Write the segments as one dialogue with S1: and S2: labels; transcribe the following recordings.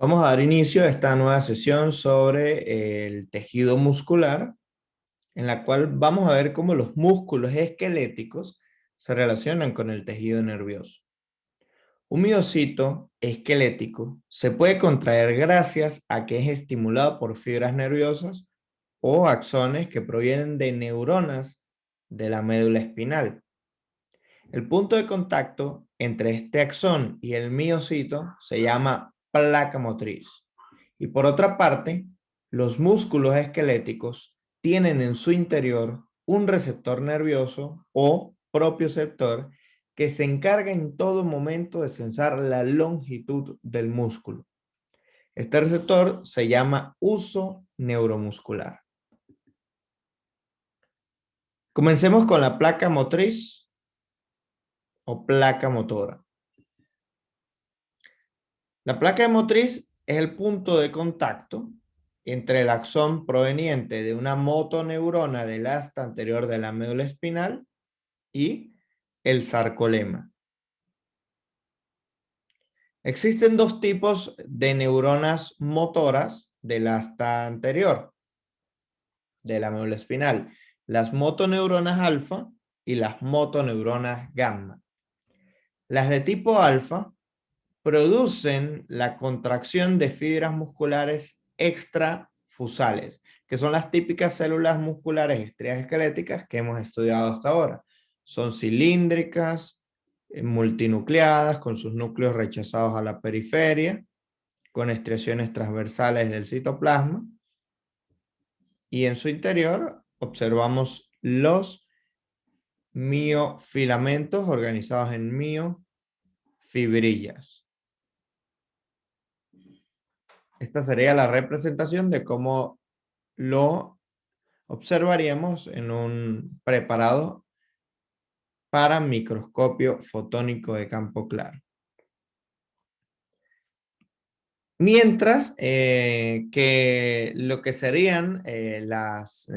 S1: Vamos a dar inicio a esta nueva sesión sobre el tejido muscular, en la cual vamos a ver cómo los músculos esqueléticos se relacionan con el tejido nervioso. Un miocito esquelético se puede contraer gracias a que es estimulado por fibras nerviosas o axones que provienen de neuronas de la médula espinal. El punto de contacto entre este axón y el miocito se llama placa motriz. Y por otra parte, los músculos esqueléticos tienen en su interior un receptor nervioso o propioceptor que se encarga en todo momento de sensar la longitud del músculo. Este receptor se llama uso neuromuscular. Comencemos con la placa motriz o placa motora. La placa motriz es el punto de contacto entre el axón proveniente de una motoneurona del asta anterior de la médula espinal y el sarcolema. Existen dos tipos de neuronas motoras del asta anterior de la médula espinal: las motoneuronas alfa y las motoneuronas gamma. Las de tipo alfa producen la contracción de fibras musculares extrafusales, que son las típicas células musculares estrias esqueléticas que hemos estudiado hasta ahora. Son cilíndricas, multinucleadas, con sus núcleos rechazados a la periferia, con estriaciones transversales del citoplasma, y en su interior observamos los miofilamentos organizados en miofibrillas. Esta sería la representación de cómo lo observaríamos en un preparado para microscopio fotónico de campo claro. Mientras que lo que serían las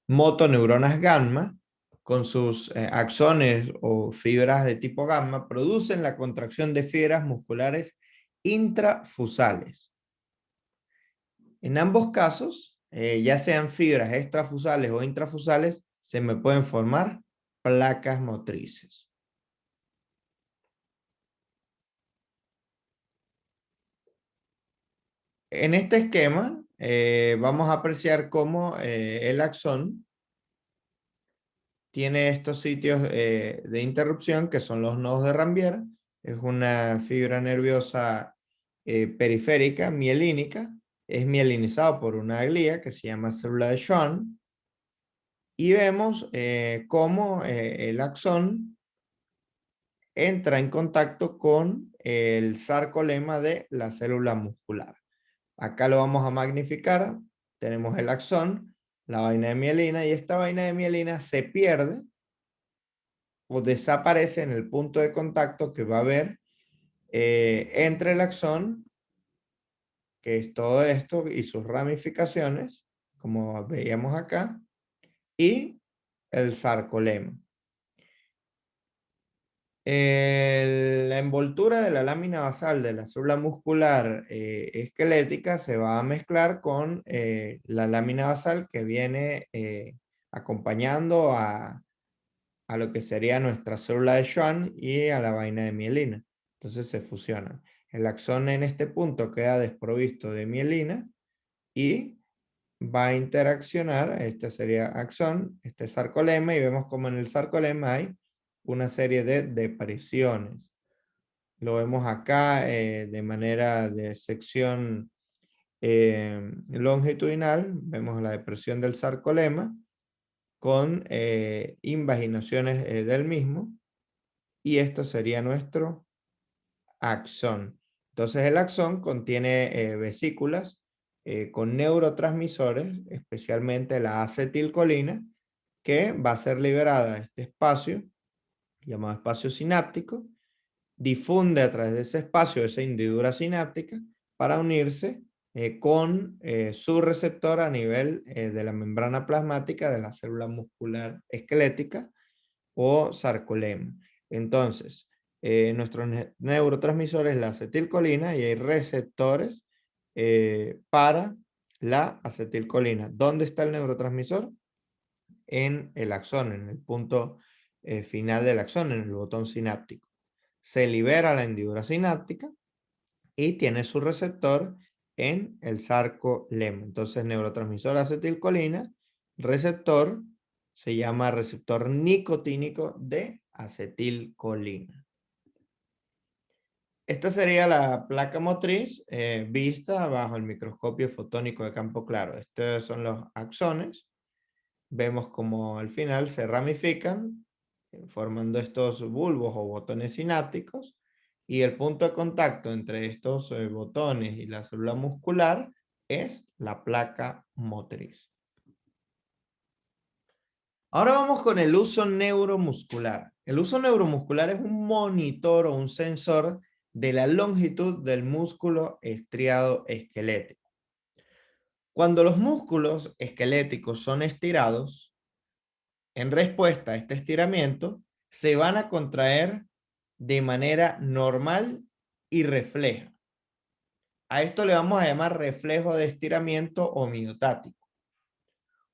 S1: motoneuronas gamma, con sus axones o fibras de tipo gamma, producen la contracción de fibras musculares intrafusales. En ambos casos, ya sean fibras extrafusales o intrafusales, se me pueden formar placas motrices. En este esquema, vamos a apreciar cómo el axón tiene estos sitios de interrupción, que son los nodos de Ranvier. Es una fibra nerviosa periférica, mielínica. Es mielinizado por una glía que se llama célula de Schwann. Y vemos cómo el axón entra en contacto con el sarcolema de la célula muscular. Acá lo vamos a magnificar. Tenemos el axón, la vaina de mielina, y esta vaina de mielina se pierde o desaparece en el punto de contacto que va a haber entre el axón, que es todo esto, y sus ramificaciones, como veíamos acá, y el sarcolema. La envoltura de la lámina basal de la célula muscular esquelética se va a mezclar con la lámina basal que viene acompañando a lo que sería nuestra célula de Schwann y a la vaina de mielina. Entonces se fusionan. El axón en este punto queda desprovisto de mielina y va a interaccionar, este sería axón, este sarcolema, y vemos como en el sarcolema hay una serie de depresiones. Lo vemos acá de manera de sección longitudinal, vemos la depresión del sarcolema con invaginaciones del mismo, y esto sería nuestro axón. Entonces el axón contiene vesículas con neurotransmisores, especialmente la acetilcolina, que va a ser liberada a este espacio, llamado espacio sináptico, difunde a través de ese espacio, esa hendidura sináptica, para unirse con su receptor a nivel de la membrana plasmática de la célula muscular esquelética o sarcolema. Entonces, nuestros neurotransmisores es la acetilcolina, y hay receptores para la acetilcolina. ¿Dónde está el neurotransmisor? En el axón, en el punto final del axón, en el botón sináptico. Se libera la hendidura sináptica y tiene su receptor en el sarcolema. Entonces, neurotransmisor acetilcolina, receptor, se llama receptor nicotínico de acetilcolina. Esta sería la placa motriz vista bajo el microscopio fotónico de campo claro. Estos son los axones. Vemos como al final se ramifican, formando estos bulbos o botones sinápticos, y el punto de contacto entre estos botones y la célula muscular es la placa motriz. Ahora vamos con el uso neuromuscular. El uso neuromuscular es un monitor o un sensor de la longitud del músculo estriado esquelético. Cuando los músculos esqueléticos son estirados, en respuesta a este estiramiento, se van a contraer de manera normal y refleja. A esto le vamos a llamar reflejo de estiramiento homeostático.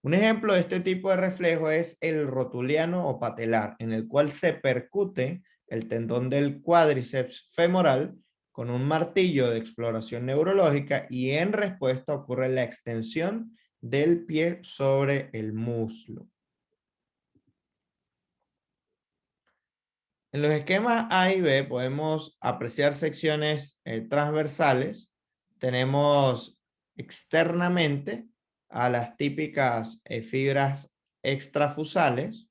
S1: Un ejemplo de este tipo de reflejo es el rotuliano o patelar, en el cual se percute el tendón del cuádriceps femoral con un martillo de exploración neurológica y en respuesta ocurre la extensión del pie sobre el muslo. En los esquemas A y B podemos apreciar secciones transversales. Tenemos externamente a las típicas fibras extrafusales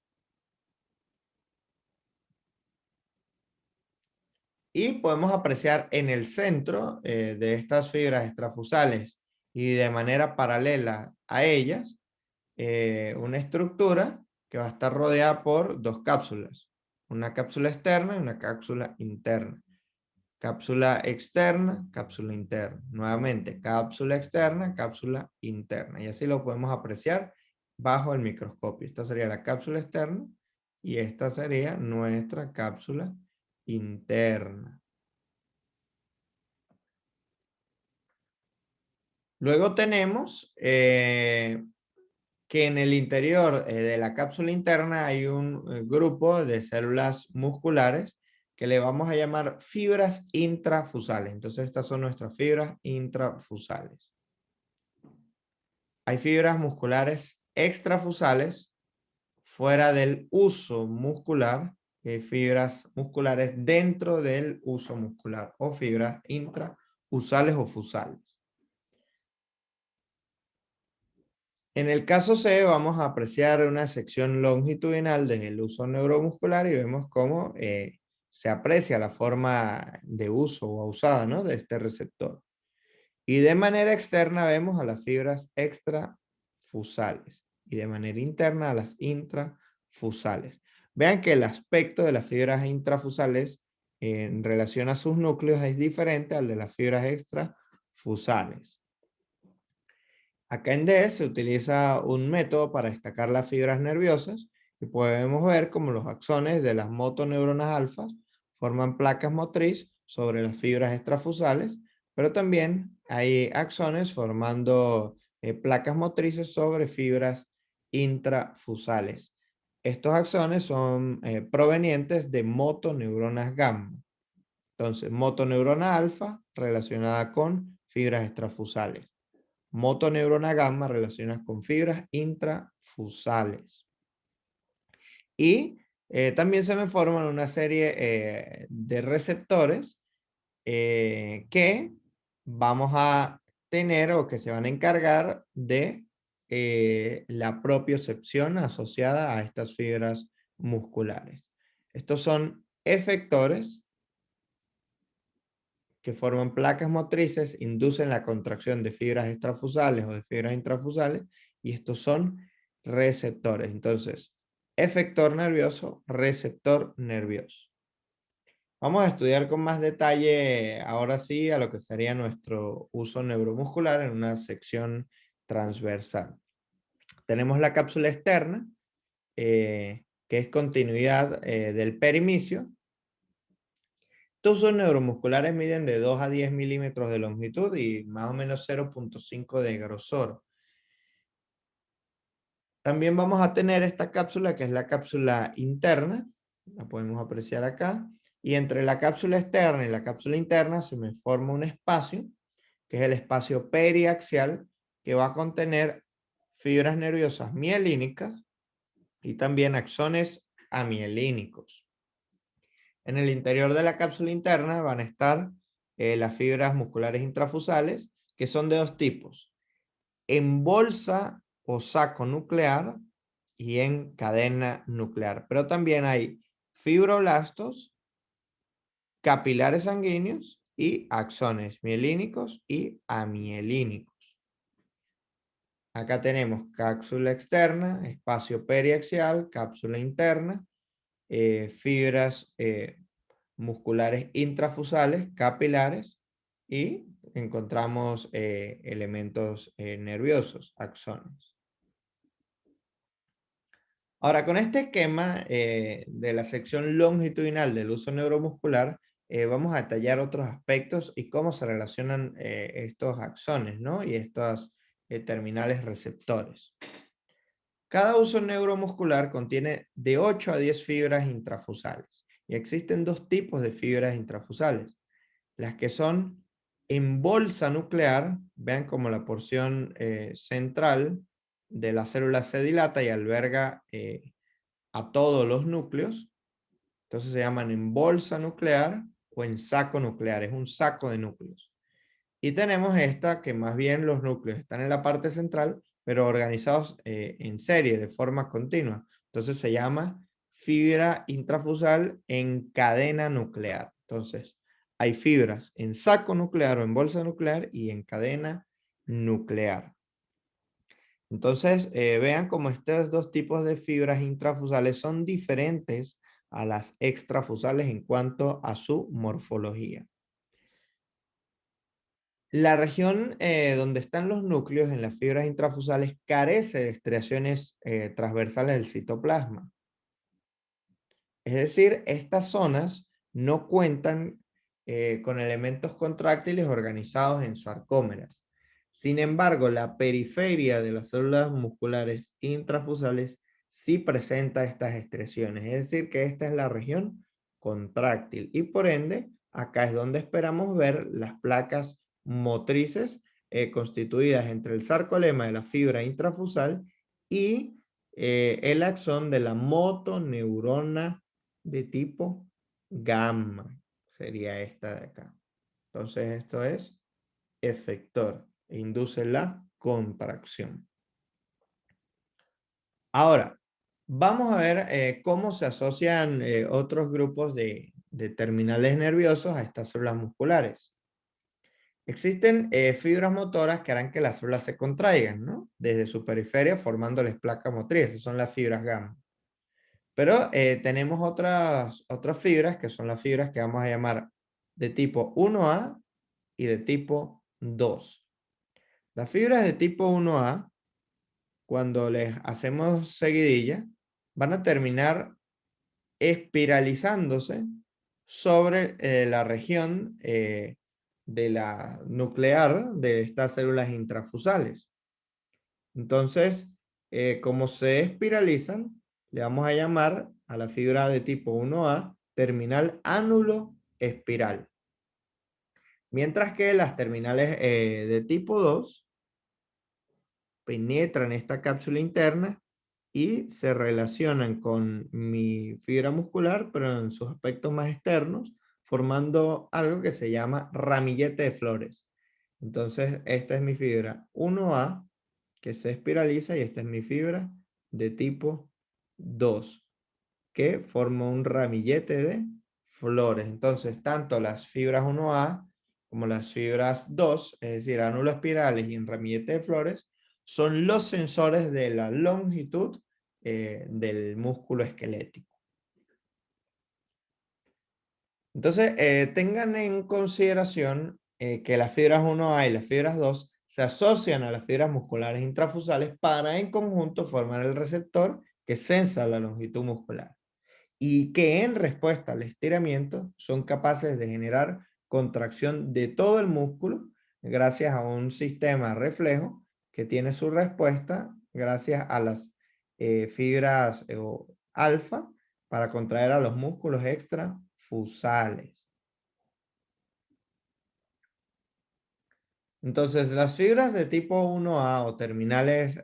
S1: y podemos apreciar en el centro de estas fibras extrafusales y de manera paralela a ellas una estructura que va a estar rodeada por dos cápsulas, una cápsula externa y una cápsula interna. Cápsula externa, cápsula interna. Nuevamente, cápsula externa, cápsula interna. Y así lo podemos apreciar bajo el microscopio. Esta sería la cápsula externa y esta sería nuestra cápsula interna. Luego tenemos que en el interior de la cápsula interna hay un grupo de células musculares que le vamos a llamar fibras intrafusales. Entonces estas son nuestras fibras intrafusales. Hay fibras musculares extrafusales fuera del uso muscular, fibras musculares dentro del uso muscular o fibras intrafusales o fusales. En el caso C vamos a apreciar una sección longitudinal desde el uso neuromuscular y vemos cómo se aprecia la forma de uso o usada, ¿no?, de este receptor. Y de manera externa vemos a las fibras extrafusales y de manera interna a las intrafusales. Vean que el aspecto de las fibras intrafusales en relación a sus núcleos es diferente al de las fibras extrafusales. Acá en D se utiliza un método para destacar las fibras nerviosas y podemos ver cómo los axones de las motoneuronas alfa forman placas motriz sobre las fibras extrafusales, pero también hay axones formando placas motrices sobre fibras intrafusales. Estos axones son provenientes de motoneuronas gamma. Entonces, motoneurona alfa relacionada con fibras extrafusales. Motoneurona gamma relacionadas con fibras intrafusales. Y también se me forman una serie de receptores que vamos a tener o que se van a encargar de la propiocepción asociada a estas fibras musculares. Estos son efectores que forman placas motrices, inducen la contracción de fibras extrafusales o de fibras intrafusales, y estos son receptores. Entonces, efector nervioso, receptor nervioso. Vamos a estudiar con más detalle ahora sí a lo que sería nuestro uso neuromuscular en una sección transversal. Tenemos la cápsula externa, que es continuidad del perimicio. Estos usos neuromusculares miden de 2 a 10 milímetros de longitud y más o menos 0,5 de grosor. También vamos a tener esta cápsula que es la cápsula interna, la podemos apreciar acá, y entre la cápsula externa y la cápsula interna se me forma un espacio, que es el espacio periaxial, que va a contener fibras nerviosas mielínicas y también axones amielínicos. En el interior de la cápsula interna van a estar las fibras musculares intrafusales, que son de dos tipos: en bolsa o saco nuclear y en cadena nuclear. Pero también hay fibroblastos, capilares sanguíneos y axones mielínicos y amielínicos. Acá tenemos cápsula externa, espacio periaxial, cápsula interna, fibras musculares intrafusales, capilares, y encontramos elementos nerviosos, axones. Ahora, con este esquema de la sección longitudinal del uso neuromuscular, vamos a detallar otros aspectos y cómo se relacionan estos axones, ¿no? Y estos terminales receptores. Cada uso neuromuscular contiene de 8 a 10 fibras intrafusales. Y existen dos tipos de fibras intrafusales: las que son en bolsa nuclear, vean como la porción central de la célula se dilata y alberga a todos los núcleos, entonces se llaman en bolsa nuclear o en saco nuclear, es un saco de núcleos. Y tenemos esta que más bien los núcleos están en la parte central, pero organizados en serie, de forma continua. Entonces se llama fibra intrafusal en cadena nuclear. Entonces, hay fibras en saco nuclear o en bolsa nuclear y en cadena nuclear. Entonces, vean cómo estos dos tipos de fibras intrafusales son diferentes a las extrafusales en cuanto a su morfología. La región donde están los núcleos en las fibras intrafusales carece de estriaciones transversales del citoplasma. Es decir, estas zonas no cuentan con elementos contráctiles organizados en sarcómeras. Sin embargo, la periferia de las células musculares intrafusales sí presenta estas estriaciones. Es decir, que esta es la región contráctil y por ende, acá es donde esperamos ver las placas motrices constituidas entre el sarcolema de la fibra intrafusal y el axón de la motoneurona de tipo gamma. Sería esta de acá. Entonces esto es efector. Induce la contracción. Ahora, vamos a ver cómo se asocian otros grupos de terminales nerviosos a estas células musculares. Existen fibras motoras que harán que las células se contraigan, ¿no? Desde su periferia formándoles placa motriz. Esas son las fibras gamma. Pero tenemos otras fibras que son las fibras que vamos a llamar de tipo 1A y de tipo 2. Las fibras de tipo 1A, cuando les hacemos seguidilla, van a terminar espiralizándose sobre la región de la nuclear de estas células intrafusales. Entonces, como se espiralizan, le vamos a llamar a la fibra de tipo 1A terminal ánulo espiral. Mientras que las terminales de tipo 2 penetran esta cápsula interna y se relacionan con mi fibra muscular, pero en sus aspectos más externos, formando algo que se llama ramillete de flores. Entonces, esta es mi fibra 1A que se espiraliza y esta es mi fibra de tipo 2 que forma un ramillete de flores. Entonces, tanto las fibras 1A como las fibras 2, es decir, ánulo espirales y en ramillete de flores, son los sensores de la longitud del músculo esquelético. Entonces, tengan en consideración que las fibras 1A y las fibras 2 se asocian a las fibras musculares intrafusales para en conjunto formar el receptor que sensa la longitud muscular. y que en respuesta al estiramiento son capaces de generar contracción de todo el músculo gracias a un sistema reflejo que tiene su respuesta gracias a las fibras alfa para contraer a los músculos extrafusales. Entonces, las fibras de tipo 1A o terminales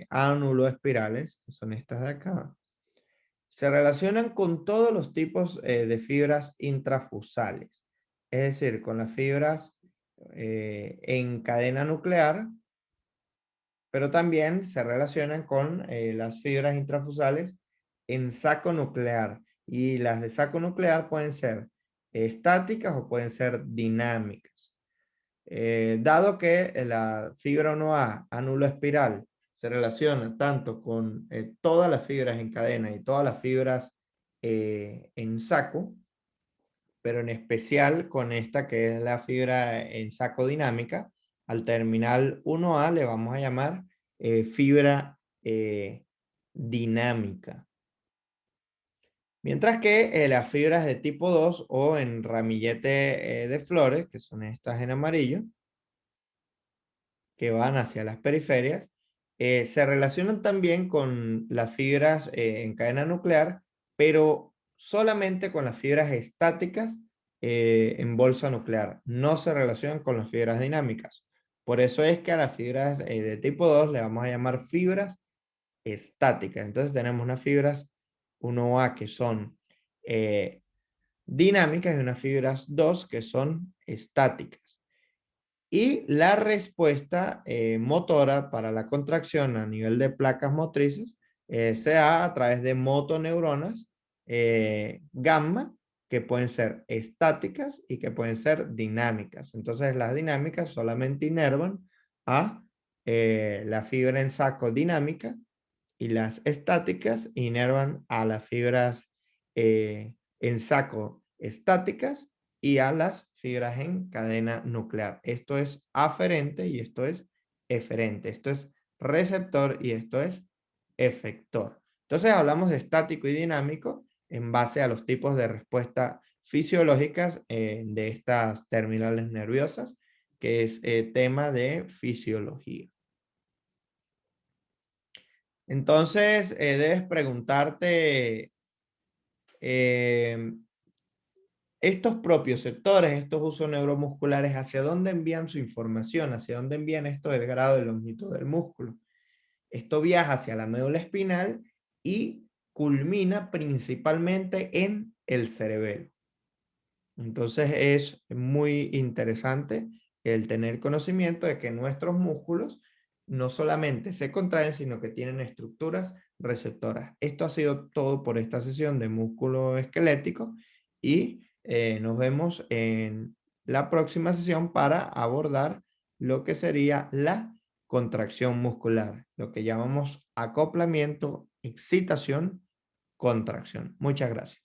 S1: ánulo-espirales, que son estas de acá, se relacionan con todos los tipos de fibras intrafusales, es decir, con las fibras en cadena nuclear, pero también se relacionan con las fibras intrafusales en saco nuclear. Y las de saco nuclear pueden ser estáticas o pueden ser dinámicas. Dado que la fibra 1A, ánulo espiral, se relaciona tanto con todas las fibras en cadena y todas las fibras en saco, pero en especial con esta que es la fibra en saco dinámica, al terminal 1A le vamos a llamar fibra dinámica. Mientras que las fibras de tipo 2 o en ramillete de flores, que son estas en amarillo, que van hacia las periferias, se relacionan también con las fibras en cadena nuclear, pero solamente con las fibras estáticas en bolsa nuclear. No se relacionan con las fibras dinámicas. Por eso es que a las fibras de tipo 2 le vamos a llamar fibras estáticas. Entonces tenemos unas fibras 1A que son dinámicas y unas fibras 2 que son estáticas. Y la respuesta motora para la contracción a nivel de placas motrices se da a través de motoneuronas gamma, que pueden ser estáticas y que pueden ser dinámicas. Entonces las dinámicas solamente inervan a la fibra en saco dinámica y las estáticas inervan a las fibras en saco estáticas y a las fibras en cadena nuclear. Esto es aferente y esto es eferente. Esto es receptor y esto es efector. Entonces hablamos de estático y dinámico en base a los tipos de respuesta fisiológicas de estas terminales nerviosas, que es tema de fisiología. Entonces, debes preguntarte, estos propios sectores, estos usos neuromusculares, ¿hacia dónde envían su información? ¿Hacia dónde envían esto del grado de longitud del músculo? Esto viaja hacia la médula espinal y culmina principalmente en el cerebelo. Entonces es muy interesante el tener conocimiento de que nuestros músculos no solamente se contraen, sino que tienen estructuras receptoras. Esto ha sido todo por esta sesión de músculo esquelético y nos vemos en la próxima sesión para abordar lo que sería la contracción muscular, lo que llamamos acoplamiento, excitación, contracción. Muchas gracias.